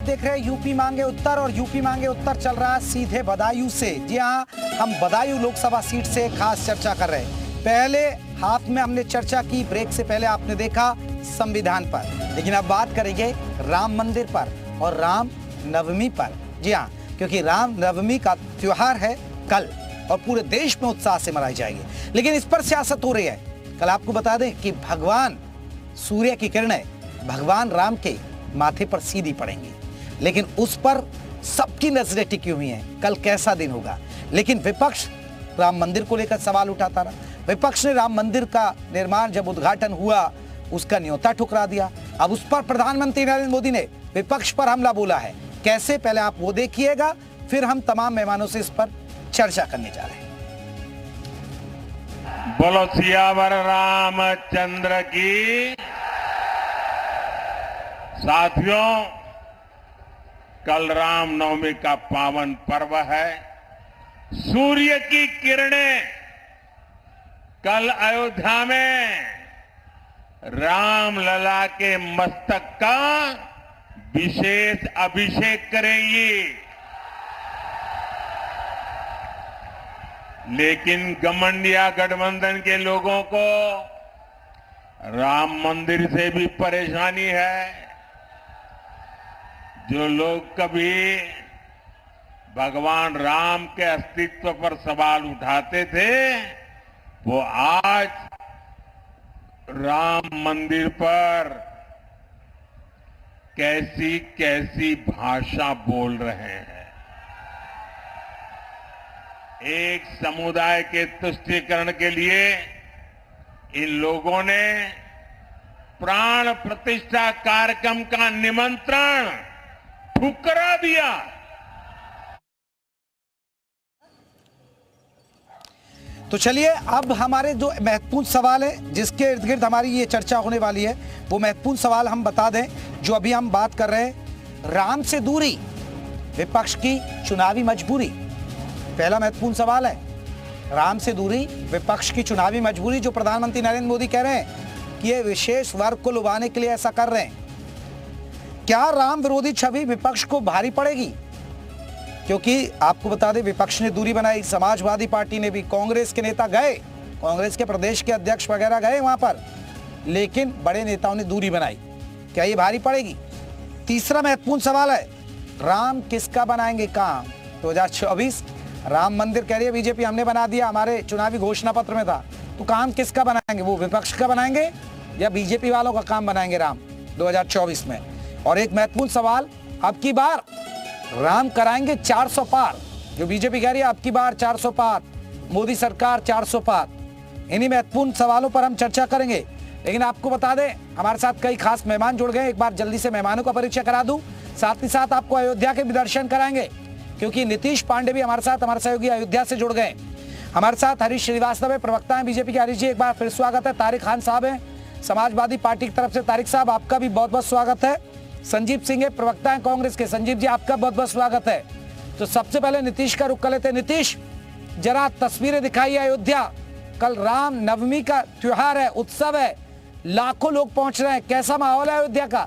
देख रहे हैं यूपी मांगे उत्तर, और यूपी मांगे उत्तर चल रहा है सीधे बदायूं से। जी हाँ, हम बदायूं लोकसभा सीट से खास चर्चा कर रहे हैं। पहले हाफ में हमने चर्चा की, ब्रेक से पहले आपने देखा संविधान पर, लेकिन अब बात करेंगे राम मंदिर पर और राम नवमी पर। जी हाँ, क्योंकि राम नवमी का त्योहार है कल और पूरे देश में उत्साह से मनाई जाएगी, लेकिन इस पर सियासत हो रही है। कल आपको बता दें कि भगवान सूर्य की किरणें भगवान राम के माथे पर सीधी पड़ेंगी, लेकिन उस पर सबकी नजरें टिकी हुई हैं कल कैसा दिन होगा। लेकिन विपक्ष राम मंदिर को लेकर सवाल उठाता रहा। विपक्ष ने राम मंदिर का निर्माण जब उद्घाटन हुआ उसका न्योता ठुकरा दिया। अब उस पर प्रधानमंत्री नरेंद्र मोदी ने विपक्ष पर हमला बोला है। कैसे, पहले आप वो देखिएगा, फिर हम तमाम मेहमानों से इस पर चर्चा करने जा रहे हैं। बोलो सियावर रामचंद्र की। साथियों, कल रामनवमी का पावन पर्व है। सूर्य की किरणें कल अयोध्या में रामलला के मस्तक का विशेष अभिषेक करेंगी। लेकिन घमंडिया गठबंधन के लोगों को राम मंदिर से भी परेशानी है। जो लोग कभी भगवान राम के अस्तित्व पर सवाल उठाते थे, वो आज राम मंदिर पर कैसी कैसी भाषा बोल रहे हैं। एक समुदाय के तुष्टीकरण के लिए इन लोगों ने प्राण प्रतिष्ठा कार्यक्रम का निमंत्रण ठुकरा दिया। तो चलिए, अब हमारे जो महत्वपूर्ण सवाल है जिसके इर्द गिर्द हमारी ये चर्चा होने वाली है, वो महत्वपूर्ण सवाल हम बता दें जो अभी हम बात कर रहे हैं। राम से दूरी, विपक्ष की चुनावी मजबूरी। पहला महत्वपूर्ण सवाल है, राम से दूरी, विपक्ष की चुनावी मजबूरी। जो प्रधानमंत्री नरेंद्र मोदी कह रहे हैं कि ये विशेष वर्ग को लुभाने के लिए ऐसा कर रहे हैं। क्या राम विरोधी छवि विपक्ष को भारी पड़ेगी? क्योंकि आपको बता दें, विपक्ष ने दूरी बनाई, समाजवादी पार्टी ने भी, कांग्रेस के नेता गए, कांग्रेस के प्रदेश के अध्यक्ष वगैरह गए वहां पर, लेकिन बड़े नेताओं ने दूरी बनाई। क्या ये भारी पड़ेगी? तीसरा महत्वपूर्ण सवाल है, राम किसका बनाएंगे काम? 2024 राम मंदिर कह रही है बीजेपी, हमने बना दिया, हमारे चुनावी घोषणा पत्र में था। तो काम किसका बनाएंगे? वो विपक्ष का बनाएंगे या बीजेपी वालों का काम बनाएंगे राम 2024 में? और एक महत्वपूर्ण सवाल, अब की बार राम कराएंगे 400 पार। जो बीजेपी कह रही है अब की बार 400 पार, मोदी सरकार 400 पार। इन्हीं महत्वपूर्ण सवालों पर हम चर्चा करेंगे। लेकिन आपको बता दें, हमारे साथ कई खास मेहमान जुड़ गए। एक बार जल्दी से मेहमानों का परिचय करा दूं, साथ ही साथ आपको अयोध्या के भी दर्शन कराएंगे, क्योंकि नीतीश पांडे भी हमारे साथ, हमारे सहयोगी अयोध्या से जुड़ गए। हमारे साथ हरीश श्रीवास्तव है, प्रवक्ता है बीजेपी के। हरीश जी, एक बार फिर स्वागत है। तारिक खान साहब हैं समाजवादी पार्टी की तरफ से। तारिक साहब, आपका भी बहुत बहुत स्वागत है। संजीव सिंह है, प्रवक्ता है कांग्रेस के। संजीव जी, आपका बहुत बहुत स्वागत है। तो सबसे पहले नीतीश का रुख कर लेते हैं। नीतीश, जरा तस्वीरें दिखाइए अयोध्या। कल राम नवमी का त्योहार है, उत्सव है, लाखों लोग पहुंच रहे हैं, कैसा माहौल है अयोध्या का?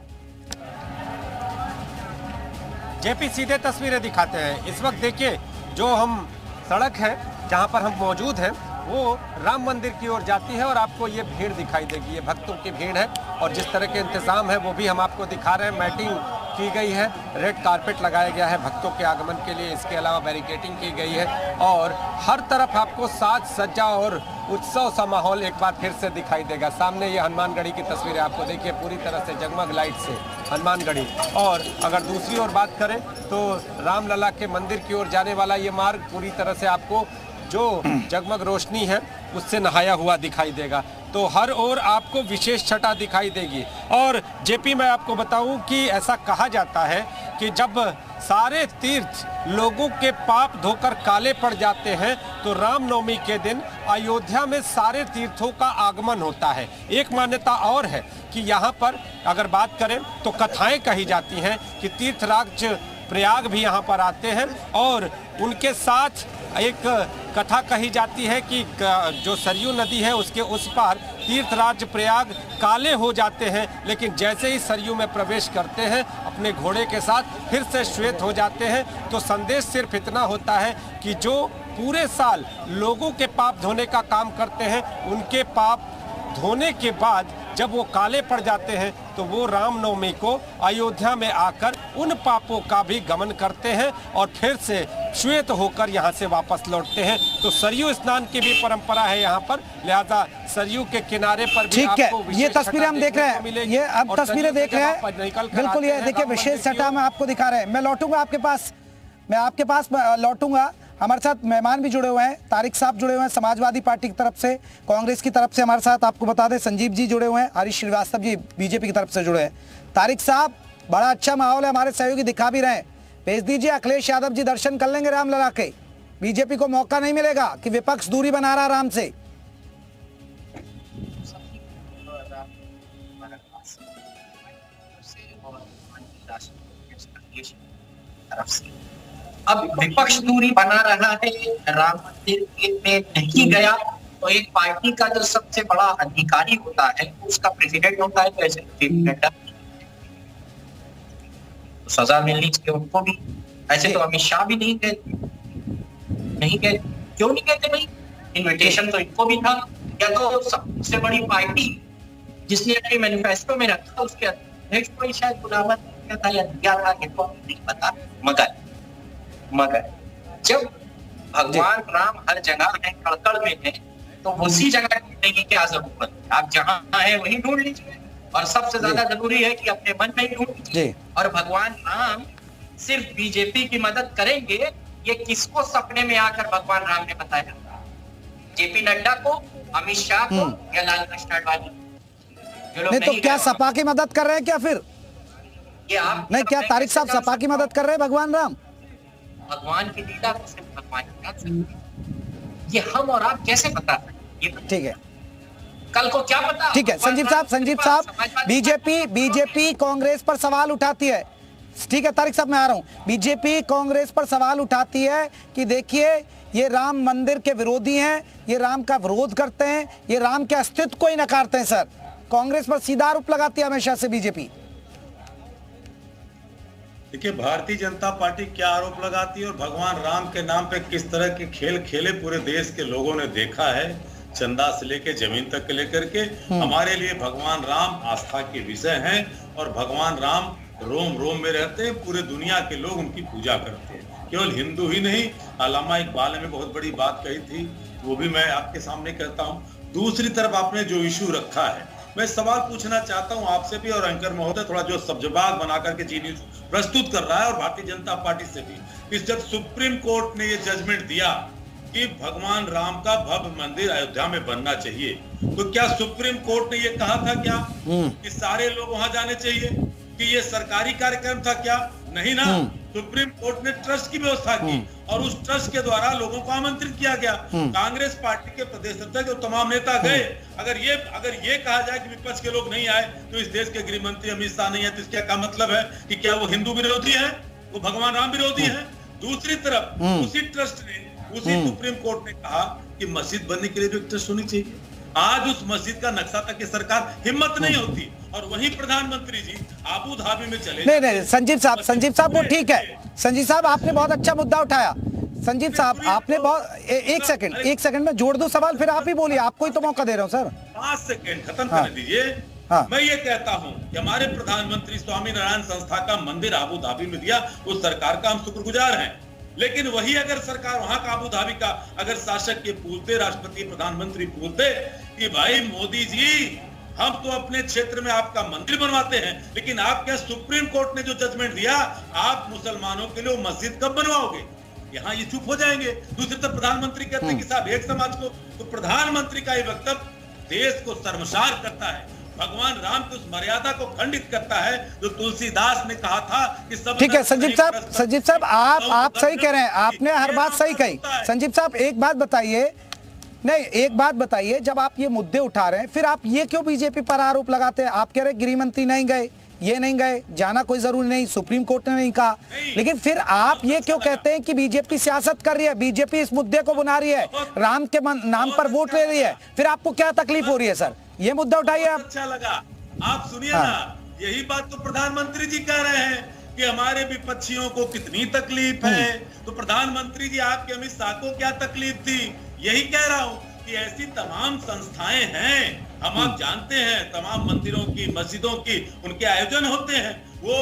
जेपी, सीधे तस्वीरें दिखाते हैं। इस वक्त देखिए, जो हम सड़क है जहां पर हम मौजूद हैं वो राम मंदिर की ओर जाती है और आपको ये भीड़ दिखाई देगी। ये भक्तों की भीड़ है और जिस तरह के इंतजाम है वो भी हम आपको दिखा रहे हैं। मैटिंग की गई है, रेड कारपेट लगाया गया है भक्तों के आगमन के लिए। इसके अलावा बैरिकेडिंग की गई है और हर तरफ आपको साज सज्जा और उत्सव सा माहौल एक बार फिर से दिखाई देगा। सामने ये हनुमानगढ़ी की तस्वीरें आपको देखिए, पूरी तरह से जगमग लाइट से हनुमानगढ़ी। और अगर दूसरी ओर बात करें तो रामलला के मंदिर की ओर जाने वाला ये मार्ग पूरी तरह से आपको जो जगमग रोशनी है उससे नहाया हुआ दिखाई देगा। तो हर ओर आपको विशेष छटा दिखाई देगी। और जेपी, मैं आपको बताऊं कि ऐसा कहा जाता है कि जब सारे तीर्थ लोगों के पाप धोकर काले पड़ जाते हैं तो रामनवमी के दिन अयोध्या में सारे तीर्थों का आगमन होता है। एक मान्यता और है कि यहाँ पर अगर बात करें तो कथाएं कही जाती हैं कि तीर्थराज प्रयाग भी यहाँ पर आते हैं और उनके साथ एक कथा कही जाती है कि जो सरयू नदी है उसके उस पार तीर्थ राज्य प्रयाग काले हो जाते हैं, लेकिन जैसे ही सरयू में प्रवेश करते हैं अपने घोड़े के साथ फिर से श्वेत हो जाते हैं। तो संदेश सिर्फ इतना होता है कि जो पूरे साल लोगों के पाप धोने का काम करते हैं, उनके पाप धोने के बाद जब वो काले पड़ जाते हैं तो वो रामनवमी को अयोध्या में आकर उन पापों का भी गमन करते हैं और फिर से श्वेत होकर यहाँ से वापस लौटते हैं। तो सरयू स्नान की भी परंपरा है यहाँ पर, लिहाजा सरयू के किनारे पर भी ठीक आपको है। ये तस्वीरें हम देख रहे हैं, ये अब तस्वीरें देख रहे हैं, बिल्कुल ये देखिए विशेष छटा में आपको दिखा रहे हैं। मैं लौटूंगा आपके पास, मैं आपके पास लौटूंगा। हमारे साथ मेहमान भी जुड़े हुए हैं, तारिक साहब जुड़े हुए हैं समाजवादी पार्टी की तरफ से, कांग्रेस की तरफ से हमारे साथ आपको बता दें संजीव जी जुड़े हुए हैं, हरीश श्रीवास्तव जी बीजेपी की तरफ से जुड़े हैं। तारिक साहब बड़ा अच्छा माहौल है, हमारे सहयोगी दिखा भी रहे हैं। भेज दीजिए, अखिलेश यादव जी दर्शन कर लेंगे रामलला के। बीजेपी को मौका नहीं मिलेगा कि विपक्ष दूरी बना रहा राम से। अब विपक्ष दूरी बना रहा है, राम मंदिर में नहीं गया तो एक पार्टी का जो सबसे बड़ा अधिकारी होता है उसका प्रेसिडेंट होता है, तो ऐसे नड्डा तो सजा मिलनी चाहिए उनको भी। ऐसे तो अमित शाह भी नहीं गए, क्यों नहीं गए थे भाई? इन्विटेशन तो इनको भी था। या तो सबसे बड़ी पार्टी जिसने अपने मैनिफेस्टो में रखा उसके अध्यक्ष को ही शायद बुलावा दिया था या दिया था, ये तो नहीं पता। मगर जब भगवान राम हर जगह है, कड़कड़ में है, तो उसी जगह ढूंढने की क्या जरूरत है? आप जहां है वहीं ढूंढ लीजिए। और सबसे ज्यादा जरूरी है कि अपने मन में ही ढूंढ लीजिए। और भगवान राम सिर्फ बीजेपी की मदद करेंगे, ये किसको सपने में आकर भगवान राम ने बताया? जेपी नड्डा को, अमित शाह को या लालकृष्ण आडवाणी? नहीं तो क्या सपा की मदद कर रहे हैं क्या फिर? ये आप नहीं, क्या तारिक साहब सपा की मदद कर रहे हैं भगवान राम? भगवान की लीला को सिर्फ भगवान जान सकते हैं। ये हम और आप कैसे बता सकते हैं? ठीक है, कल को क्या पता। ठीक है संजीव साहब, बीजेपी कांग्रेस पर सवाल उठाती है। ठीक है तारिक साहब, मैं आ रहा हूं। बीजेपी कांग्रेस पर सवाल उठाती है कि देखिए ये राम मंदिर के विरोधी हैं, ये राम का विरोध करते हैं, ये राम के अस्तित्व को ही नकारते हैं। सर, कांग्रेस पर सीधा आरोप लगाती है हमेशा से बीजेपी। देखिए भारतीय जनता पार्टी क्या आरोप लगाती है और भगवान राम के नाम पे किस तरह के खेल खेले पूरे देश के लोगों ने देखा है। चंदा से लेके जमीन तक के लेकर के हमारे लिए भगवान राम आस्था के विषय हैं और भगवान राम रोम रोम में रहते हैं। पूरे दुनिया के लोग उनकी पूजा करते हैं, केवल हिंदू ही नहीं। अल्लामा इकबाल ने बहुत बड़ी बात कही थी, वो भी मैं आपके सामने कहता हूँ। दूसरी तरफ आपने जो इशू रखा है, मैं सवाल पूछना चाहता हूं आपसे भी और एंकर महोदय थोड़ा जो सब्जबाग बना करके जी न्यूज प्रस्तुत कर रहा है और भारतीय जनता पार्टी से भी, इस जब सुप्रीम कोर्ट ने ये जजमेंट दिया कि भगवान राम का भव्य मंदिर अयोध्या में बनना चाहिए, तो क्या सुप्रीम कोर्ट ने ये कहा था क्या कि सारे लोग वहां जाने चाहिए, कि ये सरकारी कार्यक्रम था क्या? नहीं ना। सुप्रीम कोर्ट ने ट्रस्ट की व्यवस्था की और उस ट्रस्ट के द्वारा लोगों को आमंत्रित किया गया। कांग्रेस पार्टी के प्रदेश अध्यक्ष और तमाम नेता गए। अगर ये कहा जाए कि विपक्ष के लोग नहीं आए तो इस देश के गृह मंत्री अमित शाह नहीं है, तो इसका क्या मतलब है कि क्या वो हिंदू विरोधी है, वो भगवान राम विरोधी है? दूसरी तरफ उसी ट्रस्ट ने, उसी सुप्रीम कोर्ट ने कहा कि मस्जिद बनने के लिए भी ट्रस्ट होनी चाहिए। आज उस मस्जिद का नक्शा तक की सरकार हिम्मत नहीं होती और वहीं प्रधानमंत्री जी आबू धाबी में चले। नहीं संजीव साहब वो ठीक है। संजीव साहब आपने बहुत अच्छा मुद्दा उठाया। संजीव साहब आपने बहुत एक सेकंड में जोड़ दो सवाल, फिर आप ही बोलिए, आपको ही तो मौका दे रहा हूँ सर। 5 सेकंड खत्म करने दीजिए। मैं ये कहता हूँ कि हमारे प्रधानमंत्री स्वामी नारायण संस्था का मंदिर आबू धाबी में दिया, उस सरकार का हम शुक्रगुजार हैं। लेकिन वही अगर सरकार वहां का आबू धाबी का अगर शासक ये पूछते, राष्ट्रपति प्रधानमंत्री पूछते कि भाई मोदी जी हम तो अपने क्षेत्र में आपका मंदिर बनवाते हैं, लेकिन आप क्या सुप्रीम कोर्ट ने जो जजमेंट दिया आप मुसलमानों के लिए मस्जिद कब बनवाओगे? यहाँ ये चुप हो जाएंगे। दूसरी तरफ प्रधानमंत्री कहते हैं कि साहब एक समाज को, तो प्रधानमंत्री का ये वक्तव्य देश को शर्मसार करता है, भगवान राम की उस मर्यादा को खंडित करता है जो तुलसीदास ने कहा था कि सब। ठीक है संजीव साहब आप सही कह रहे हैं, आपने हर बात सही कही। संजीव साहब एक बात बताइए, जब आप ये मुद्दे उठा रहे हैं फिर आप ये क्यों बीजेपी पर आरोप लगाते हैं? आप कह रहे गृह मंत्री नहीं गए, ये नहीं गए, जाना कोई जरूरी नहीं, सुप्रीम कोर्ट ने नहीं कहा, लेकिन फिर आप ये क्यों कहते हैं कि बीजेपी सियासत कर रही है, बीजेपी इस मुद्दे को बुना रही है, राम के नाम पर वोट ले रही है? फिर आपको क्या तकलीफ हो रही है सर? ये मुद्दा उठाइए आप। अच्छा लगा। आप सुनिए ना, यही बात तो प्रधानमंत्री जी कह रहे हैं कि हमारे विपक्षियों को कितनी तकलीफ है। तो प्रधानमंत्री जी, आपके अमित शाह को क्या तकलीफ थी? यही कह रहा हूं कि ऐसी तमाम संस्थाएं हैं, हम आप जानते हैं, तमाम मंदिरों की, मस्जिदों की उनके आयोजन होते हैं। वो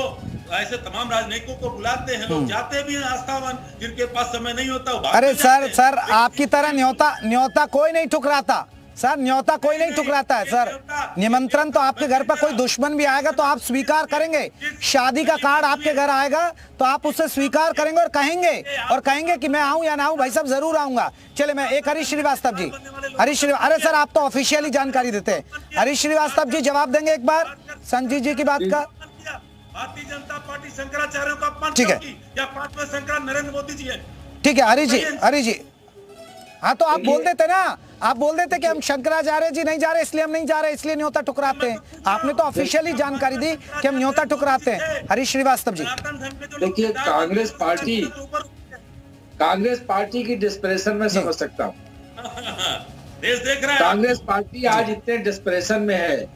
ऐसे तमाम राजनयिकों को बुलाते हैं, लोग जाते भी हैं आस्थावान, जिनके पास समय नहीं होता वो अरे सर आपकी तरह न्योता कोई नहीं ठुकराता सर, न्योता कोई नहीं ठुकराता है सर। निमंत्रण तो आपके घर पर कोई दुश्मन भी आएगा तो आप स्वीकार करेंगे। शादी का कार्ड आपके घर आएगा तो आप उसे स्वीकार करेंगे और कहेंगे कि मैं आऊं या ना आऊं, भाई साहब जरूर आऊंगा। चले, मैं एक हरीश श्रीवास्तव जी, अरे सर आप तो ऑफिशियली जानकारी देते हैं। हरीश श्रीवास्तव जी जवाब देंगे एक बार संजीव जी की बात का। भारतीय जनता पार्टी शंकराचार्यों का अपमान ठीक है, या पांचवें शंकर नरेंद्र मोदी जी है। ठीक है हरीश जी, हाँ तो आप बोल देते ना, आप बोल देते कि हम शंकराचार्य जी नहीं जा रहे, इसलिए हम नहीं जा रहे, इसलिए न्योता ठुकराते हैं। आपने तो ऑफिशियली जानकारी दी कि हम न्योता ठुकराते हैं। हरीश श्रीवास्तव जी, देखिए कांग्रेस पार्टी की डिस्प्रेशन में समझ सकता हूँ। देश देख रहा है, कांग्रेस पार्टी आज इतने डिस्प्रेशन में है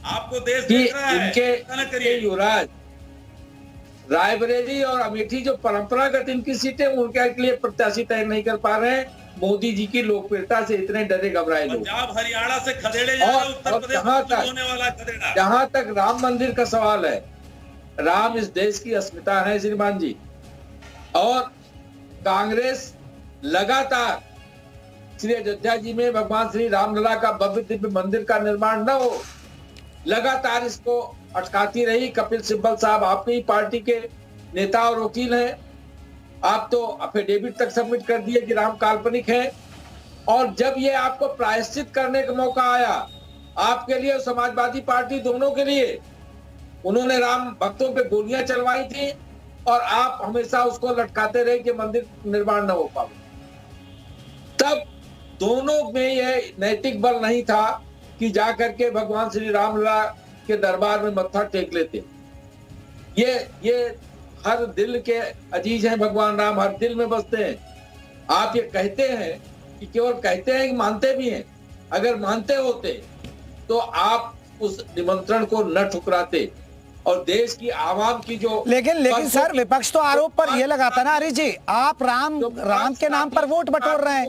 आपको देश कि देख रहा है। इनके युवराज रायबरेली और अमेठी जो परंपरागत इनकी सीटें, उनके लिए प्रत्याशी तय नहीं कर पा रहे हैं। मोदी जी की लोकप्रियता से इतने डरे घबराए लोग। पंजाब हरियाणा से खदेड़े जा रहे, उत्तर प्रदेश होने वाला खदेड़ा। जहां तक राम मंदिर का सवाल है, राम इस देश की अस्मिता है श्रीमान जी, और कांग्रेस लगातार श्री अयोध्या जी में भगवान श्री रामलला का भव्य दिव्य मंदिर का निर्माण न हो, लगातार इसको अटकाती रही। कपिल सिब्बल साहब आपकी ही पार्टी के नेता और वकील हैं, आप तो एफिडेविट तक सबमिट कर दिए कि राम काल्पनिक है। और जब ये आपको प्रायश्चित करने का मौका आया, आपके लिए और समाजवादी पार्टी दोनों के लिए, उन्होंने राम भक्तों पे गोलियां चलवाई थी और आप हमेशा उसको लटकाते रहे कि मंदिर निर्माण न हो पाए। तब दोनों में यह नैतिक बल नहीं था कि जाकर के भगवान श्री रामलला के दरबार में मत्था टेक लेते। ये हर दिल के अजीज हैं भगवान राम, हर दिल में बसते हैं। आप ये कहते हैं कि केवल कहते हैं कि मानते भी हैं। अगर मानते होते तो आप उस निमंत्रण को न ठुकराते और देश की आवाम की जो लेकिन सर विपक्ष तो आरोप पर यह लगाता ना हरीश जी, आप राम के नाम पर वोट बटोर रहे हैं,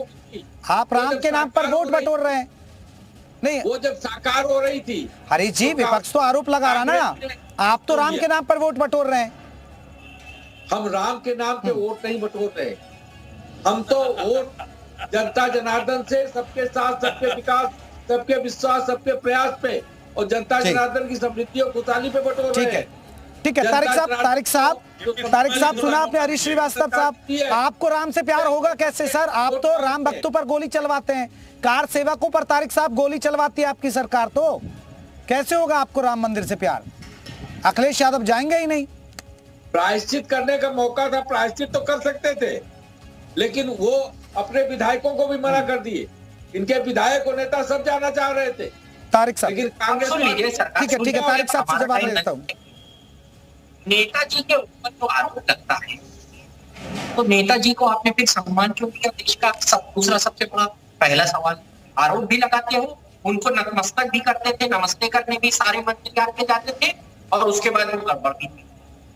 आप राम के नाम पर वोट बटोर रहे हैं। नहीं, वो जब साकार हो रही थी हरीश जी, विपक्ष तो आरोप लगा रहा ना, आप तो राम के नाम पर वोट बटोर रहे हैं। हम राम के नाम पे वोट नहीं बटोर रहे, हम तो वोट जनता जनार्दन से सबके साथ, सबके विकास, सबके विश्वास, सबके प्रयास पे और जनता जनार्दन की समृद्धि और खुशहाली पे बटोर रहे हैं। ठीक है तारिक साहब सुना आपने हरीश श्रीवास्तव साहब, आपको राम से प्यार होगा कैसे सर? आप तो राम भक्तों पर गोली चलवाते हैं, कार सेवकों पर तारिक साहब गोली चलवाती है आपकी सरकार, तो कैसे होगा आपको राम मंदिर से प्यार? अखिलेश यादव जाएंगे ही नहीं। प्रायश्चित करने का मौका था, प्रायश्चित तो कर सकते थे, लेकिन वो अपने विधायकों को भी मना कर दिए। इनके विधायक और नेता सब जाना चाह रहे थे तारिक साहब, लेकिन कांग्रेस ठीक है तारिक साहब से जवाब देता हूँ। नेताजी के ऊपर जो आरोप लगता है, तो नेताजी को आपने फिर सम्मान क्यों दिया? देश का दूसरा सबसे बड़ा पहला सवाल। आरोप भी लगाते हो, उनको नतमस्तक भी करते थे, नमस्ते करने भी सारे मंत्री आके जाते थे, और उसके बाद वो गड़बड़ भी थी।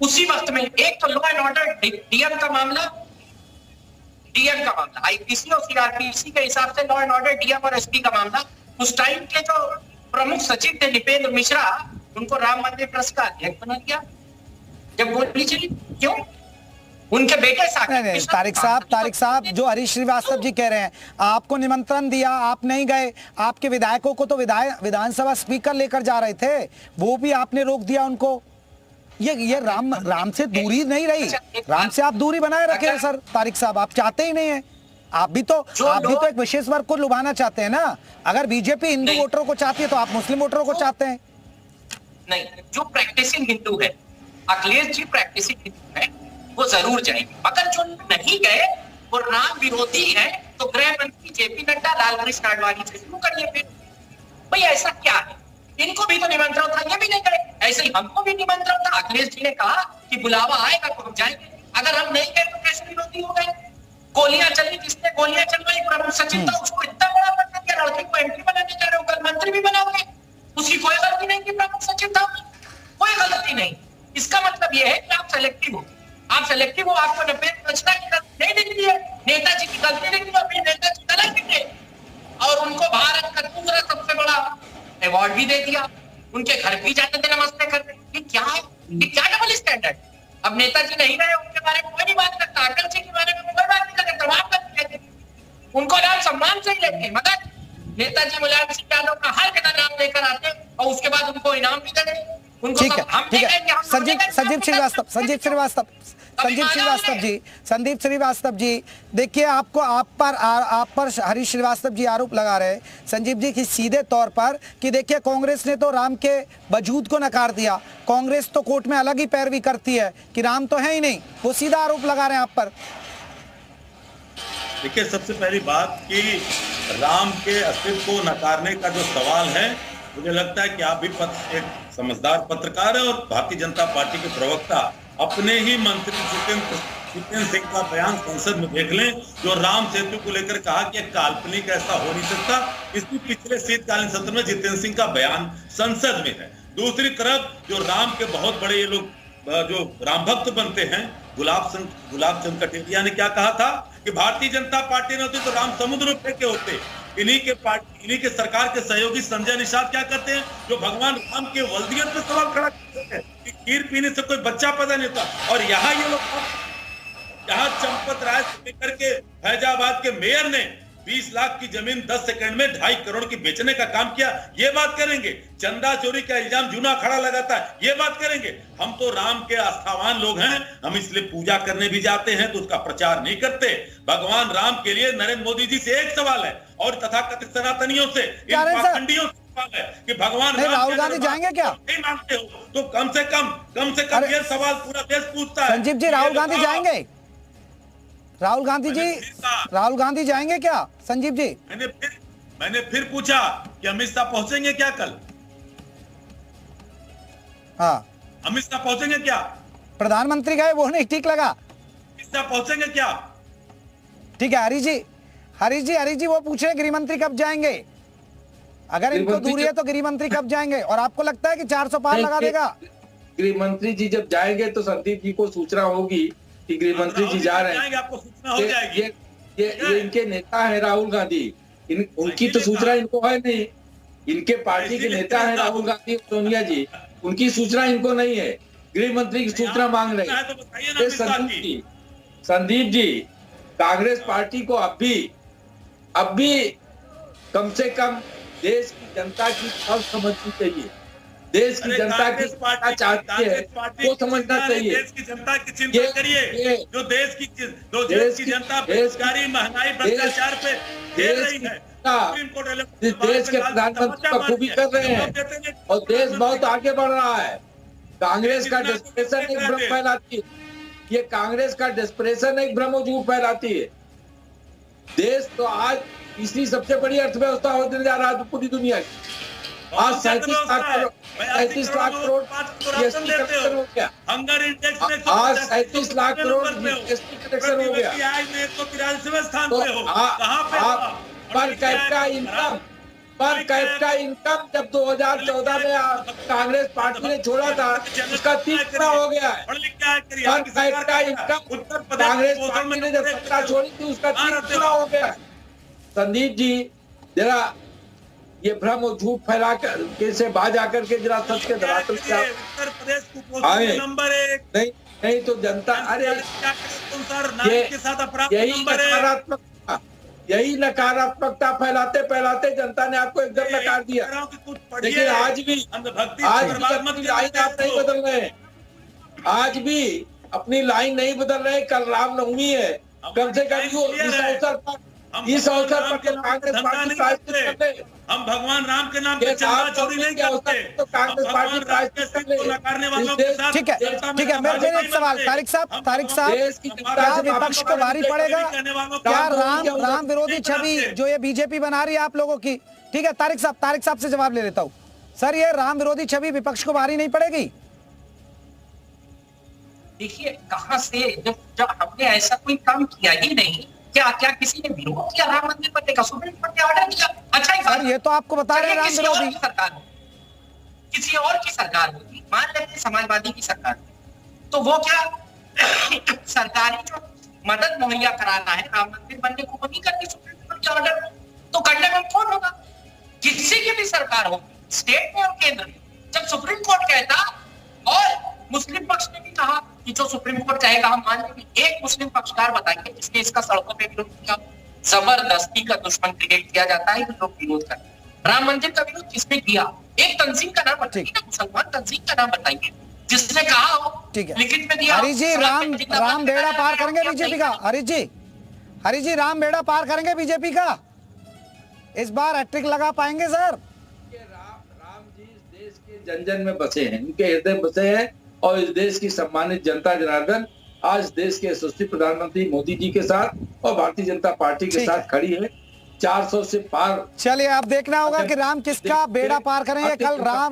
उसी वक्त में एक तो लॉ एंड ऑर्डर डीएम का मामला, आईपीसी और सीआरपीसी के हिसाब से लॉ एंड ऑर्डर डीएम और एसपी का मामला। उस टाइम के जो प्रमुख सचिव थे दीपेंद्र मिश्रा, उनको राम मंदिर ट्रस्ट का अध्यक्ष बना दिया जब गोली चली। क्यों? उनके बेटे नहीं, तारिक साहब जो हरीश श्रीवास्तव जी कह रहे हैं, आपको निमंत्रण दिया, आप नहीं गए, आपके विधायकों को तो विधानसभा स्पीकर लेकर जा रहे थे, वो भी आपने रोक दिया उनको। ये राम से दूरी नहीं रही, राम से आप दूरी बनाए रखे हैं सर। तारिक साहब आप चाहते ही नहीं है, आप भी तो एक विशेष वर्ग को लुभाना चाहते हैं ना। अगर बीजेपी हिंदू वोटरों को चाहती है तो आप मुस्लिम वोटरों को चाहते हैं। नहीं, जो प्रैक्टिसिंग हिंदू है, अखिलेश जी प्रैक्टिसिंग हिंदू है, वो जरूर जाएंगे। अगर जो नहीं गए वो राम विरोधी है, तो गृह मंत्री जेपी नड्डा, लालकृष्ण आडवाणी से शुरू करिए फिर। भाई ऐसा क्या है? इनको भी तो निमंत्रण था, ये भी नहीं गए। ऐसे ही हमको भी निमंत्रण था, अखिलेश जी ने कहा कि बुलावा आएगा तो हम जाएंगे। अगर हम नहीं गए तो कैसे विरोधी हो गए? गोलियां चली, जिसने गोलियां चलवाई प्रमुख सचिव था, उसको इतना बड़ा पड़ दिया, लड़के को एमपी बनाने जा रहे हो, कल मंत्री भी बनाओगे, उसकी कोई गलती नहीं की प्रमुख सचिव था, कोई गलती नहीं। इसका मतलब यह है कि आप सेलेक्टिव हो, आपको नपेट रचना की गलती नहीं दिखती है, नेताजी की गलती दिखती है, अभी नेताजी गलत दिखे और उनको भारत का दूसरा सबसे बड़ा अवार्ड भी दे दिया, उनके घर भी जाते थे नमस्ते करने। ये क्या है, ये क्या डबल स्टैंडर्ड? अब नेताजी नहीं रहे, उनके बारे में कोई नहीं बात करता, अटल जी के बारे में कोई बात नहीं करता, तमाम बात कहते, उनको नाम सम्मान से ही लेते, मगर नेताजी मुलायम सिंह यादव का हर जगह नाम लेकर आते और उसके बाद उनको इनाम भी देते। ठीक है संदीप श्रीवास्तव जी, देखिए आप पर हरीश श्रीवास्तव जी आरोप लगा रहे हैं संजीव जी की सीधे तौर पर कि देखिए कांग्रेस ने तो राम के वजूद को नकार दिया, कांग्रेस तो कोर्ट में अलग ही पैरवी करती है कि राम तो है ही नहीं, वो सीधा आरोप लगा रहे हैं आप पर। देखिए, सबसे पहली बात कि राम के अस्तित्व को नकारने का जो सवाल है, मुझे लगता है कि आप भी एक समझदार पत्रकार है और भारतीय जनता पार्टी के प्रवक्ता, अपने ही मंत्री जितेंद्र सिंह का बयान संसद में देख लें, जो राम सेतु को लेकर कहा कि काल्पनिक ऐसा हो नहीं सकता। इसकी पिछले शीतकालीन सत्र में जितेंद्र सिंह का बयान संसद में है। दूसरी तरफ जो राम के बहुत बड़े ये लोग जो राम भक्त बनते हैं, गुलाब चंद कटेरिया ने क्या कहा था कि भारतीय जनता पार्टी ने होती तो राम समुद्र में फेंके होते। इन्हीं के सरकार के सहयोगी संजय निषाद क्या करते हैं, जो भगवान राम के वल्दियत पे सवाल खड़ा करते हैं कि खीर पीने से कोई बच्चा पैदा नहीं होता। और यहाँ ये लोग, यहाँ चंपत राय से लेकर के फैजाबाद के मेयर ने 20 लाख की जमीन 10 सेकंड में 2.5 करोड़ की बेचने का काम किया, ये बात करेंगे। चंदा चोरी का इल्जाम जूना खड़ा लगाता है, ये बात करेंगे। हम तो राम के आस्थावान लोग हैं, हम इसलिए पूजा करने भी जाते हैं तो उसका प्रचार नहीं करते। भगवान राम के लिए नरेंद्र मोदी जी से एक सवाल है और तथाकथित सनातनियों से, इन पाखंडियों से सवाल है कि भगवान राहुल गांधी जाएंगे क्या? नहीं मानते हो तो कम से कम ये सवाल पूरा देश पूछता है। संजीव जी, राहुल गांधी जाएंगे? राहुल गांधी जाएंगे क्या संजीव जी? मैंने फिर पूछा कि अमित शाह पहुंचेंगे क्या कल? हाँ, अमित शाह पहुंचेंगे क्या? प्रधानमंत्री गए, वो नहीं ठीक लगा। अमित शाह पहुंचेंगे क्या? ठीक है, हरीश जी वो पूछे गृह मंत्री कब जाएंगे? अगर इनको दूरी है तो गृह मंत्री कब जाएंगे? और आपको लगता है कि 400 पार लगा देगा? गृह मंत्री जी जब जाएंगे तो संदीप जी को सूचना होगी कि गृह मंत्री जी जा रहे हैं, आपको सूचना हो जाएगी। ये इनके नेता है राहुल गांधी, उनकी तो सूचना इनको है नहीं। इनके पार्टी के नेता है राहुल गांधी और सोनिया जी, उनकी सूचना इनको नहीं है, गृह मंत्री की सूचना मांग रहे हैं। संदीप जी, कांग्रेस पार्टी को अब भी कम से कम देश की जनता की बात समझनी चाहिए। देश की जनता की क्या चाहती है वो समझना चाहिए। देश की जनता की चिंता करिए, जो देश की जनता बेरोजगारी, महंगाई, भ्रष्टाचार पे घेर रही है, देश के प्रधानमंत्री बखूबी कर रहे हैं और देश बहुत आगे बढ़ रहा है। कांग्रेस का डिस्प्रेशन एक भ्रम फैलाती है, ये कांग्रेस का डिस्प्रेशन एक भ्रम और झूठ फैलाती है। देश तो आज तीसरी सबसे बड़ी अर्थव्यवस्था होने जा रहा है पूरी दुनिया की। आज 37 लाख करोड़ जीएसटी कलेक्शन हो गया। आज 37 लाख करोड़ जीएसटी कलेक्शन हो गया। तो आप पर कैपिटा इनकम जब 2014 में कांग्रेस पार्टी ने छोड़ा था, उसका 3 गुना हो गया है। Per capita income Congress party ने जब सत्ता छोड़ी थी, उसका 3 गुना हो गया है। संदीप जी, जरा ये भ्रम और झूठ फैला कर से बाज आकर के जरा सच के धरातल पे उत्तर प्रदेश कुपोषण नंबर 1 नहीं तो जनता, अरे यही नकारात्मकता फैलाते जनता ने आपको एकदम नकार दिया। लेकिन आज भी अपनी लाइन आप नहीं बदल रहे, आज भी अपनी लाइन नहीं बदल रहे। कल रामनवमी है, कम से कम इस अवसर पर कांग्रेस पार्टी हम भगवान राम के नाम पे चंदा चोरी नहीं करते, तो कांग्रेस पार्टी नकारने वालों के साथ। ठीक है, मेरे एक सवाल, तारिक साहब, क्या विपक्ष को भारी पड़ेगा? क्या राम विरोधी छवि जो ये बीजेपी बना रही है आप लोगों की, ठीक है, तारिक साहब से जवाब ले लेता हूँ सर, ये राम विरोधी छवि विपक्ष को भारी नहीं पड़ेगी? देखिए, कहां से, जब हमने ऐसा कोई काम किया ही नहीं, क्या क्या किसी ने विरोध किया राम मंदिर बनने का? सुप्रीम कोर्ट ने ऑर्डर दिया। अच्छा ही सर ये तो आपको बता रहे हैं राम किसी और विरोधी। की सरकार हो, किसी और की सरकार होगी, मान लेते हैं समाजवादी की सरकार, तो वो क्या सरकारी जो मदद मुहैया कराना है राम मंदिर बनने को, वो नहीं करती सुप्रीम कोर्ट के ऑर्डर, तो कंडेम कौन होगा? किसी की भी सरकार होगी, स्टेट में और केंद्र में। जब सुप्रीम कोर्ट कहता, और मुस्लिम पक्ष ने भी कहा कि जो सुप्रीम कोर्ट कहेगा हम मान लेंगे, एक मुस्लिम पक्षकार बताइए जिसने इसका सड़कों पे विरोध किया? जबरदस्ती का दुश्मन क्रिएट किया जाता है, लोग विरोध करते हैं। राम मंदिर का विरोध किसने किया? एक तंजीम का नाम बताइए ना, मुसलमान तंजीम का नाम बताइए जिसने कहा हो, ठीक है। लिखित में दिया। हरीश जी राम बेड़ा पार करेंगे बीजेपी का? हरीश जी राम बेड़ा पार करेंगे बीजेपी का? इस बार हैट्रिक लगा पाएंगे सर? राम जी इस देश के जन जन में बसे हैं, इनके हृदय बसे हैं, और इस देश की सम्मानित जनता जनार्दन आज देश के यशस्वी प्रधानमंत्री मोदी जी के साथ और भारतीय जनता पार्टी के साथ खड़ी है। 400 से पार। चलिए अब देखना होगा कि राम किसका बेड़ा पार करेंगे। कल राम